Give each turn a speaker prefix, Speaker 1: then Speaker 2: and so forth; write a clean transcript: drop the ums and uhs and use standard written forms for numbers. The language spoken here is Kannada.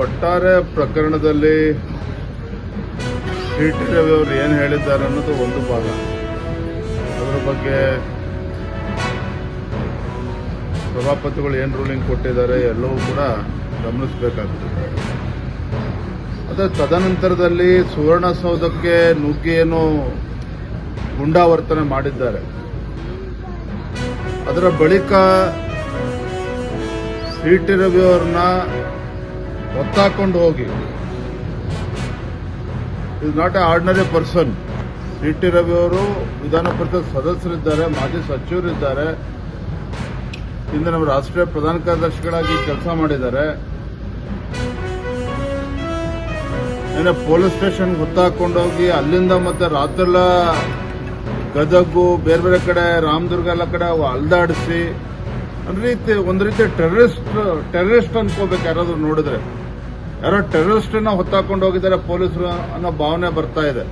Speaker 1: ಒಟ್ಟಾರೆ ಪ್ರಕರಣದಲ್ಲಿ ಟಿ ಟಿ ರವಿ ಅವರು ಏನು ಹೇಳಿದ್ದಾರೆ ಅನ್ನೋದು ಒಂದು ಭಾಗ. ಅದರ ಬಗ್ಗೆ ಸಭಾಪತಿಗಳು ಏನು ರೂಲಿಂಗ್ ಕೊಟ್ಟಿದ್ದಾರೆ ಎಲ್ಲವೂ ಕೂಡ ಗಮನಿಸಬೇಕಾಗ್ತದೆ. ಅದೇ ತದನಂತರದಲ್ಲಿ ಸುವರ್ಣಸೌಧಕ್ಕೆ ನುಗ್ಗಿ ಏನು ಗುಂಡಾವರ್ತನೆ ಮಾಡಿದ್ದಾರೆ, ಅದರ ಬಳಿಕ ಸಿ ಟಿ ರವಿ ಅವ್ರನ್ನ ಒತ್ತಾಕೊಂಡು ಹೋಗಿ, is not A ordinary person. C T Ravi ಅವರು ವಿಧಾನ ಪರಿಷತ್ ಸದಸ್ಯರಿದ್ದಾರೆ, ಮಾಜಿ ಸಚಿವರಿದ್ದಾರೆ, ಹಿಂದೆ ನಮ್ಮ ರಾಷ್ಟ್ರೀಯ ಪ್ರಧಾನ ಕಾರ್ಯದರ್ಶಿಗಳಾಗಿ ಕೆಲಸ ಮಾಡಿದ್ದಾರೆ. ಪೊಲೀಸ್ ಸ್ಟೇಷನ್ಗೆ ಹೊತ್ತಾಕೊಂಡೋಗಿ ಅಲ್ಲಿಂದ ಮತ್ತೆ ರಾತ್ರೆಲ್ಲ ಗದಗು ಬೇರೆ ಬೇರೆ ಕಡೆ ರಾಮದುರ್ಗ ಎಲ್ಲ ಕಡೆ ಅಲ್ದಾಡಿಸಿ ಒಂದು ರೀತಿ ಟೆರರಿಸ್ಟ್ ಅನ್ಕೋಬೇಕು. ಯಾರಾದ್ರೂ ನೋಡಿದ್ರೆ ಯಾರೋ ಟೆರರಿಸ್ಟನ್ನ ಹೊತ್ತಾಕೊಂಡು ಹೋಗಿದ್ದಾರೆ ಪೊಲೀಸರು ಅನ್ನೋ ಭಾವನೆ ಬರ್ತಾ ಇದೆ.